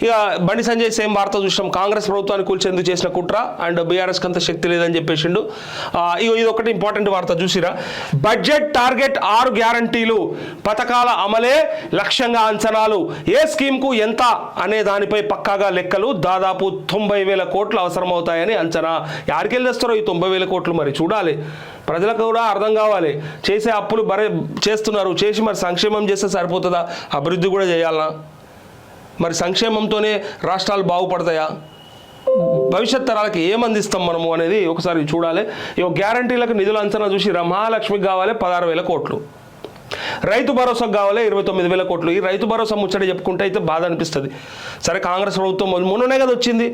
ఇక బండి సంజయ్ సేమ్ వార్త చూసినాం. కాంగ్రెస్ ప్రభుత్వాన్ని కూల్చేందుకు చేసిన కుట్ర అండ్ బీఆర్ఎస్కి అంత శక్తి లేదని చెప్పేసిండు. ఇది ఒకటి ఇంపార్టెంట్ వార్త చూసిరా. బడ్జెట్ టార్గెట్ 6 గ్యారంటీలు, పథకాల అమలే లక్ష్యంగా అంచనాలు, ఏ స్కీమ్కు ఎంత అనే దానిపై పక్కాగా లెక్కలు, దాదాపు 90,000 కోట్లు అవసరమవుతాయని అంచనా. యాడికెళ్ళి తెస్తారో ఈ 90,000 కోట్లు మరి చూడాలి. ప్రజలకు కూడా అర్థం కావాలి. చేసే అప్పులు చేస్తున్నారు, చేసి మరి సంక్షేమం చేస్తే సరిపోతుందా? అభివృద్ధి కూడా చేయాలనా? మరి సంక్షేమంతోనే రాష్ట్రాలు బాగుపడతాయా? భవిష్యత్ తరాలకి ఏమందిస్తాం మనము అనేది ఒకసారి చూడాలి. ఇక గ్యారంటీలకు నిధుల అంచనా చూసి మహాలక్ష్మికి కావాలి 16,000 కోట్లు, రైతు భరోసాకు కావాలి 29,000 కోట్లు. ఈ రైతు భరోసా ముచ్చట చెప్పుకుంటే అయితే బాధ అనిపిస్తుంది. సరే, కాంగ్రెస్ ప్రభుత్వం మొన్ననే కదా వచ్చింది,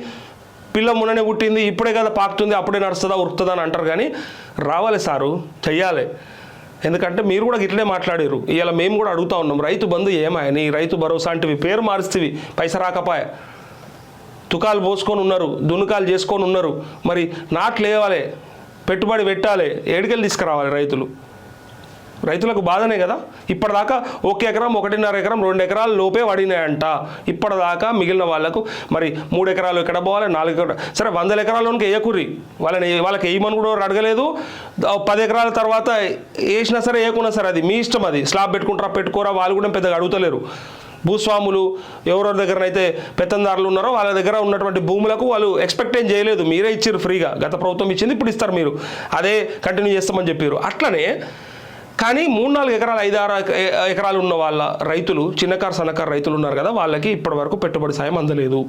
పిల్ల మొన్ననే పుట్టింది, ఇప్పుడే కదా పాకుతుంది, అప్పుడే నడుస్తుందా ఉరుకుతుందా అని అంటారు. కానీ రావాలి సారు, చెయ్యాలి. ఎందుకంటే మీరు కూడా ఇట్లే మాట్లాడారు. ఇలా మేము కూడా అడుగుతూ ఉన్నాం, రైతు బంధు ఏమాయని, రైతు భరోసా అంటివి పేరు మారుస్తేవి, పైస రాకపాయ, తుకాలు పోసుకొని ఉన్నారు, దునుకాలు చేసుకొని ఉన్నారు. మరి నాట్లు వేయాలి, పెట్టుబడి పెట్టాలి, ఏడికెళ్ళి తీసుకురావాలి రైతులకు బాధనే కదా. ఇప్పటిదాకా 1 ఎకరం, 1.5 ఎకరం, 2 ఎకరాల లోపే పడినాయంట. ఇప్పటిదాకా మిగిలిన వాళ్ళకు మరి 3 ఎకరాలు ఎక్కడ పోవాలి, 4 ఎకరాలు, సరే 100 ఎకరాల్లోనికి వేయకుర్రి, వాళ్ళకి వేయమని కూడా అడగలేదు. 10 ఎకరాల తర్వాత వేసినా సరే వేయకున్నా సరే అది మీ ఇష్టం. అది స్లాబ్ పెట్టుకోరా, వాళ్ళు కూడా పెద్దగా అడుగుతలేరు. భూస్వాములు ఎవరెవరి దగ్గరనైతే పెత్తందారులు ఉన్నారో వాళ్ళ దగ్గర ఉన్నటువంటి భూములకు వాళ్ళు ఎక్స్పెక్ట్ ఏం చేయలేదు, మీరే ఇచ్చారు ఫ్రీగా. గత ప్రభుత్వం ఇచ్చింది, ఇప్పుడు ఇస్తారు, మీరు అదే కంటిన్యూ చేస్తామని చెప్పారు. అట్లనే కానీ 3-4 ఎకరాలు, 5-6 ఎకరాలు ఉన్న వాళ్ళ రైతులు, చిన్నకారు సన్నకారు రైతులు ఉన్నారు కదా, వాళ్ళకి ఇప్పటి వరకు పెట్టుబడి సాయం అందలేదు,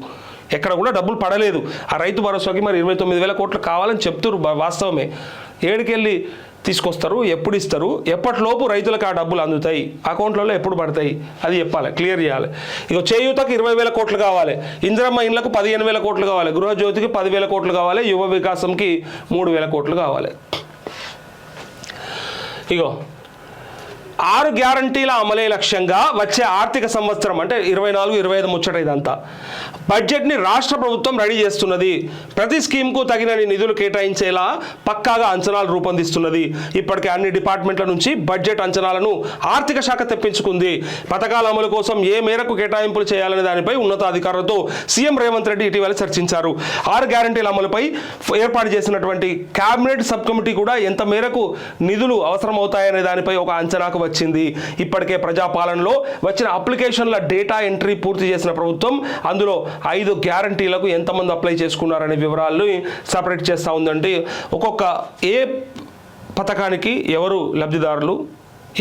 ఎక్కడ కూడా డబ్బులు పడలేదు. ఆ రైతు భరోసాకి మరి 29,000 కోట్లు కావాలని చెప్తారు, వాస్తవమే. ఏడికెళ్ళి తీసుకొస్తారు, ఎప్పుడు ఇస్తారు, ఎప్పటిలోపు రైతులకు ఆ డబ్బులు అందుతాయి, అకౌంట్లలో ఎప్పుడు పడతాయి, అది చెప్పాలి, క్లియర్ చేయాలి. ఇక చేయూతకు 20,000 కోట్లు కావాలి, ఇందిరమ్మ ఇండ్లకు 15,000 కోట్లు కావాలి, గృహజ్యోతికి 10,000 కోట్లు కావాలి, యువ వికాసంకి 3,000 కోట్లు కావాలి. ఇగో 6 గ్యారంటీల అమలే లక్ష్యంగా వచ్చే ఆర్థిక సంవత్సరం అంటే 24-25 ముచ్చట ఇదంతా. బడ్జెట్ని రాష్ట్ర ప్రభుత్వం రెడీ చేస్తున్నది. ప్రతి స్కీమ్కు తగినన్ని నిధులు కేటాయించేలా పక్కాగా అంచనాలు రూపొందిస్తున్నది. ఇప్పటికే అన్ని డిపార్ట్మెంట్ల నుంచి బడ్జెట్ అంచనాలను ఆర్థిక శాఖ తెప్పించుకుంది. పథకాల అమలు కోసం ఏ మేరకు కేటాయింపులు చేయాలనే దానిపై ఉన్నతాధికారులతో సీఎం రేవంత్ రెడ్డి ఇటీవల చర్చించారు. 6 గ్యారంటీల అమలుపై ఏర్పాటు చేసినటువంటి కేబినెట్ సబ్ కమిటీ కూడా ఎంత మేరకు నిధులు అవసరమవుతాయనే దానిపై ఒక అంచనాకు వచ్చింది. ఇప్పటికే ప్రజాపాలనలో వచ్చిన అప్లికేషన్ల డేటా ఎంట్రీ పూర్తి చేసిన ప్రభుత్వం అందులో 5 గ్యారంటీలకు ఎంతమంది అప్లై చేసుకున్నారనే వివరాలను సపరేట్ చేస్తూ ఉందండి. ఒక్కొక్క ఏ పథకానికి ఎవరు లబ్ధిదారులు,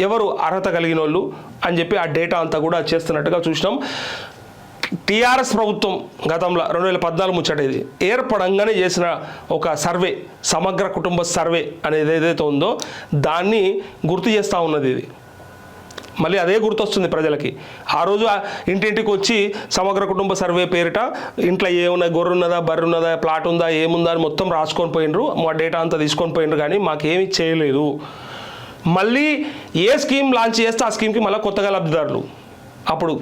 ఎవరు అర్హత కలిగిన వాళ్ళు అని చెప్పి ఆ డేటా అంతా కూడా చేస్తున్నట్టుగా చూసినాం. టీఆర్ఎస్ ప్రభుత్వం గతంలో 2014 ముచ్చటేది ఏర్పడంగానే చేసిన ఒక సర్వే, సమగ్ర కుటుంబ సర్వే అనేది ఏదైతే ఉందో దాన్ని గుర్తు చేస్తూ ఉన్నది. ఇది మళ్ళీ అదే గుర్తొస్తుంది ప్రజలకి. ఆ రోజు ఇంటింటికి వచ్చి సమగ్ర కుటుంబ సర్వే పేరిట ఇంట్లో ఏమున్నా, గొర్రె ఉన్నదా, బర్రె ఉన్నదా, ప్లాట్ ఉందా, ఏముందా అని మొత్తం రాసుకొని పోయినరు, మా డేటా అంతా తీసుకొని పోయినరు, కానీ మాకేమీ చేయలేదు. మళ్ళీ ఏ స్కీమ్ లాంచ్ చేస్తే ఆ స్కీమ్కి మళ్ళీ కొత్తగా లబ్ధిదారులు. అప్పుడు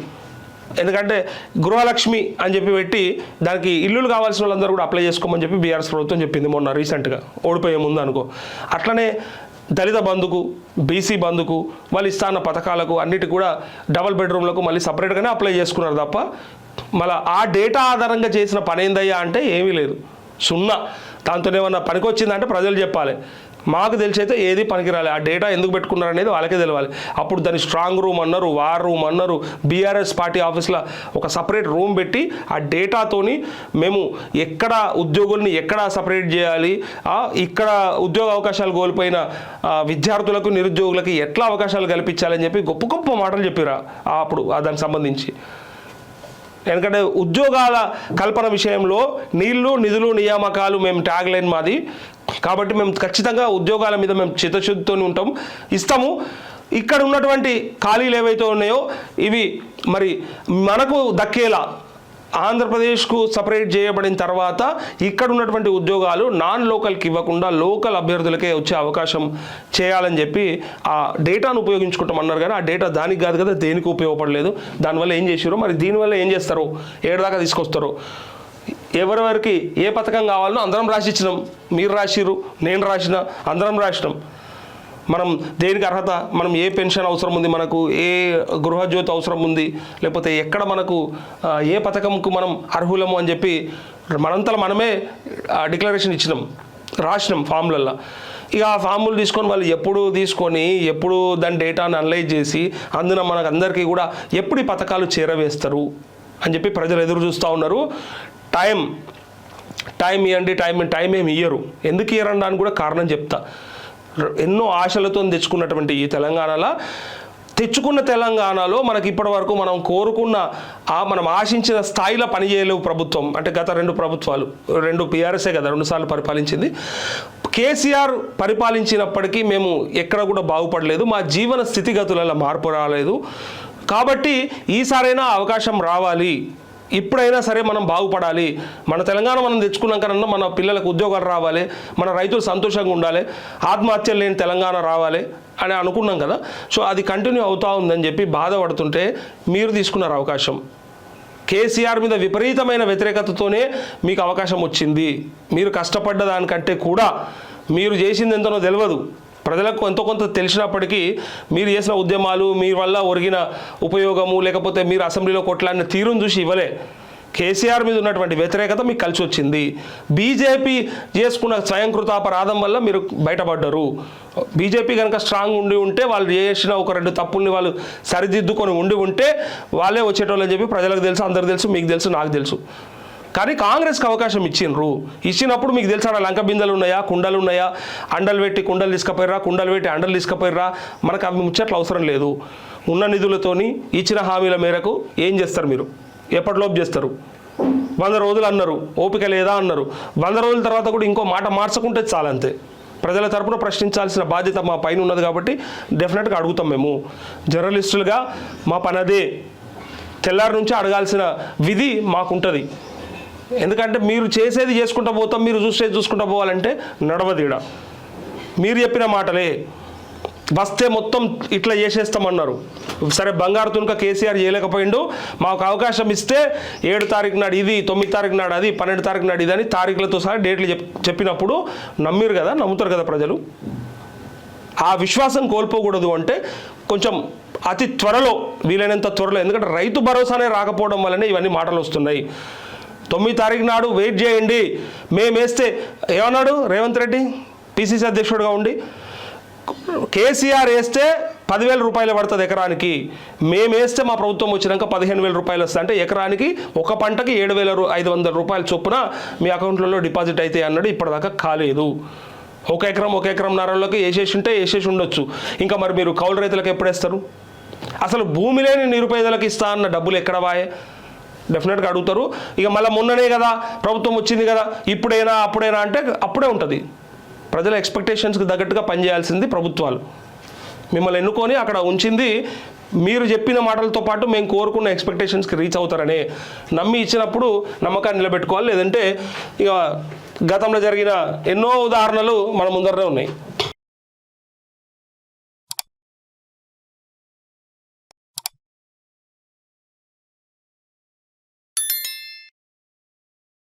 ఎందుకంటే గృహలక్ష్మి అని చెప్పి పెట్టి దానికి ఇల్లులు కావాల్సిన వాళ్ళందరూ కూడా అప్లై చేసుకోమని చెప్పి బీఆర్ఎస్ ప్రభుత్వం చెప్పింది మొన్న రీసెంట్గా, ఓడిపోయే ముందు అనుకో. అట్లనే దళిత బంధుకు, బీసీ బంధుకు, వాళ్ళు ఇస్తాన్న పథకాలకు అన్నిటికి కూడా డబుల్ బెడ్రూమ్లకు మళ్ళీ సపరేట్గానే అప్లై చేసుకున్నారు తప్ప మళ్ళీ ఆ డేటా ఆధారంగా చేసిన పని ఏందయ్యా అంటే ఏమీ లేదు, సున్నా. దాంతో ఏమన్నా పనికొచ్చిందంటే ప్రజలు చెప్పాలి. మాకు తెలిసైతే ఏది పనికిరాలి. ఆ డేటా ఎందుకు పెట్టుకున్నారు అనేది వాళ్ళకే తెలియాలి. అప్పుడు దాన్ని స్ట్రాంగ్ రూమ్ అన్నారు, వార్ రూమ్ అన్నారు. బీఆర్ఎస్ పార్టీ ఆఫీస్లో ఒక సపరేట్ రూమ్ పెట్టి ఆ డేటాతోని మేము ఎక్కడ ఉద్యోగుల్ని ఎక్కడ సపరేట్ చేయాలి, ఇక్కడ ఉద్యోగ అవకాశాలు కోల్పోయిన విద్యార్థులకు, నిరుద్యోగులకు ఎట్లా అవకాశాలు కల్పించాలని చెప్పి గొప్ప గొప్ప మాటలు చెప్పారు అప్పుడు దానికి సంబంధించి. ఎందుకంటే ఉద్యోగాల కల్పన విషయంలో నీళ్లు, నిధులు, నియామకాలు మేము ట్యాగ్ లైన్ మాది. కాబట్టి మేము ఖచ్చితంగా ఉద్యోగాల మీద మేము చిత్తశుద్ధితో ఉంటాం, ఇస్తాము. ఇక్కడ ఉన్నటువంటి ఖాళీలు ఏవైతే ఉన్నాయో ఇవి మరి మనకు దక్కేలా ఆంధ్రప్రదేశ్కు సపరేట్ చేయబడిన తర్వాత ఇక్కడ ఉన్నటువంటి ఉద్యోగాలు నాన్ లోకల్కి ఇవ్వకుండా లోకల్ అభ్యర్థులకే వచ్చే అవకాశం చేయాలని చెప్పి ఆ డేటాను ఉపయోగించుకుంటామన్నారు. కానీ ఆ డేటా దానికి కాదు కదా, దేనికి ఉపయోగపడలేదు. దానివల్ల ఏం చేసారో మరి దీనివల్ల ఏం చేస్తారో, ఏడాదాకా తీసుకొస్తారో, ఎవరెవరికి ఏ పథకం కావాలనో అందరం రాసిచ్చినాం. మీరు రాసిరు, నేను రాసిన, అందరం రాసినాం. మనం దేనికి అర్హత, మనం ఏ పెన్షన్ అవసరం ఉంది, మనకు ఏ గృహజ్యోతి అవసరం ఉంది, లేకపోతే ఎక్కడ మనకు ఏ పథకంకు మనం అర్హులము అని చెప్పి మనంతలో మనమే డిక్లరేషన్ ఇచ్చినాం, రాసినాం ఫామ్లల్లో. ఇక ఆ ఫామ్లు తీసుకొని వాళ్ళు ఎప్పుడు దాని డేటాను అనలైజ్ చేసి అందున మనకు అందరికీ కూడా ఎప్పుడు ఈ పథకాలు చేరవేస్తారు అని చెప్పి ప్రజలు ఎదురు చూస్తూ ఉన్నారు. టైం ఇవ్వండి, టైం ఏమి ఇయ్యరు. ఎందుకు ఇయ్యరండి అని కూడా కారణం చెప్తా. ఎన్నో ఆశలతో తెచ్చుకున్నటువంటి ఈ తెలంగాణలో మనకి ఇప్పటి వరకు మనం కోరుకున్న మనం ఆశించిన స్థాయిలో పనిచేయలేవు ప్రభుత్వం. అంటే గత 2 ప్రభుత్వాలు, 2 PRSే కదా 2 సార్లు పరిపాలించింది. కేసీఆర్ పరిపాలించినప్పటికీ మేము ఎక్కడ కూడా బాగుపడలేదు, మా జీవన స్థితిగతులలో మార్పు రాలేదు. కాబట్టి ఈసారైనా అవకాశం రావాలి, ఇప్పుడైనా సరే మనం బాగుపడాలి, మన తెలంగాణ మనం తెచ్చుకున్నాకన్నా మన పిల్లలకు ఉద్యోగాలు రావాలి, మన రైతులు సంతోషంగా ఉండాలి, ఆత్మహత్యలు లేని తెలంగాణ రావాలి అని అనుకున్నాం కదా. సో అది కంటిన్యూ అవుతూ ఉందని చెప్పి బాధపడుతుంటే మీరు తీసుకున్నారు అవకాశం. కేసీఆర్ మీద విపరీతమైన వ్యతిరేకతతోనే మీకు అవకాశం వచ్చింది. మీరు కష్టపడ్డ దానికంటే కూడా మీరు చేసింది ఎంతనో తెలియదు, ప్రజలకు ఎంతో కొంత తెలిసినప్పటికీ మీరు చేసిన ఉద్యమాలు, మీ వల్ల ఒరిగిన ఉపయోగము, లేకపోతే మీరు అసెంబ్లీలో కొట్లాడిన తీరును చూసి ఇవ్వలే. కేసీఆర్ మీద ఉన్నటువంటి వ్యతిరేకత మీకు కలిసి వచ్చింది. బీజేపీ చేసుకున్న స్వయంకృతాపరాధం వల్ల మీరు బయటపడ్డారు. బీజేపీ కనుక స్ట్రాంగ్ ఉండి ఉంటే, వాళ్ళు చేసిన ఒక 2 తప్పుల్ని వాళ్ళు సరిదిద్దుకొని ఉంటే వాళ్ళే వచ్చేటోళ్ళు అని చెప్పి ప్రజలకు తెలుసు, అందరికి తెలుసు, మీకు తెలుసు, నాకు తెలుసు. కానీ కాంగ్రెస్కి అవకాశం ఇచ్చినప్పుడు మీకు తెలుసా లంక బిందెలు ఉన్నాయా, కుండలు ఉన్నాయా, అండలు పెట్టి కుండలు తీసుకుపోయిర్రా, కుండలు పెట్టి అండలు తీసుకుపోయిర్రా, మనకు అవి ముచ్చట్లు అవసరం లేదు. ఉన్న నిధులతోని ఇచ్చిన హామీల మేరకు ఏం చేస్తారు మీరు, ఎప్పటిలోపు చేస్తారు? 100 రోజులు అన్నారు, ఓపిక లేదా అన్నారు. 100 రోజుల తర్వాత కూడా ఇంకో మాట మార్చకుంటే చాలంతే. ప్రజల తరపున ప్రశ్నించాల్సిన బాధ్యత మా పైన ఉన్నది కాబట్టి డెఫినెట్గా అడుగుతాం. మేము జర్నలిస్టులుగా మా పని అదే, తెల్లారి నుంచి అడగాల్సిన విధి మాకుంటుంది. ఎందుకంటే మీరు చేసేది చేసుకుంటూ పోతాం, మీరు చూసుకుంటూ పోవాలంటే నడవదీడ. మీరు చెప్పిన మాటలే వస్తే మొత్తం ఇట్లా చేసేస్తామన్నారు. సరే, బంగారు తునక కేసీఆర్ చేయలేకపోయిండు, మాకు అవకాశం ఇస్తే 7 తారీఖు నాడు ఇది, 9 తారీఖు నాడు అది, 12 తారీఖు నాడు ఇది అని తారీఖులతో సహా డేట్లు చెప్పినప్పుడు నమ్ముతారు కదా ప్రజలు. ఆ విశ్వాసం కోల్పోకూడదు అంటే కొంచెం అతి త్వరలో, వీలైనంత త్వరలో, ఎందుకంటే రైతు భరోసానే రాకపోవడం వల్లనే ఇవన్నీ మాటలు వస్తున్నాయి. 9 తారీఖు నాడు వెయిట్ చేయండి, మేము వేస్తే ఏమన్నాడు రేవంత్ రెడ్డి PCC అధ్యక్షుడిగా ఉండి, కేసీఆర్ వేస్తే 10,000 రూపాయలు పడుతుంది ఎకరానికి, మేము వేస్తే మా ప్రభుత్వం వచ్చినాక 15,000 రూపాయలు వస్తాయి. అంటే ఎకరానికి ఒక పంటకి 7,500 రూపాయల చొప్పున మీ అకౌంట్లలో డిపాజిట్ అయితే అన్నాడు. ఇప్పటిదాకా కాలేదు. 1 ఎకరంన్నరలోకి వేసేసి ఉండొచ్చు. ఇంకా మరి మీరు కౌలు రైతులకు ఎప్పుడు వేస్తారు? అసలు భూమి లేని నిరుపేదలకు ఇస్తా అన్న డబ్బులు ఎక్కడ వాయే? డెఫినెట్గా అడుగుతారు. ఇక మళ్ళీ మొన్ననే కదా ప్రభుత్వం వచ్చింది కదా, అప్పుడైనా అంటే అప్పుడే ఉంటుంది. ప్రజల ఎక్స్పెక్టేషన్స్కి తగ్గట్టుగా పనిచేయాల్సింది ప్రభుత్వాలు. మిమ్మల్ని ఎన్నుకొని అక్కడ ఉంచింది మీరు చెప్పిన మాటలతో పాటు మేము కోరుకున్న ఎక్స్పెక్టేషన్స్కి రీచ్ అవుతారనే నమ్మి ఇచ్చినప్పుడు నమ్మకాన్ని నిలబెట్టుకోవాలి. లేదంటే ఇక గతంలో జరిగిన ఎన్నో ఉదాహరణలు మన ముందరనే ఉన్నాయి.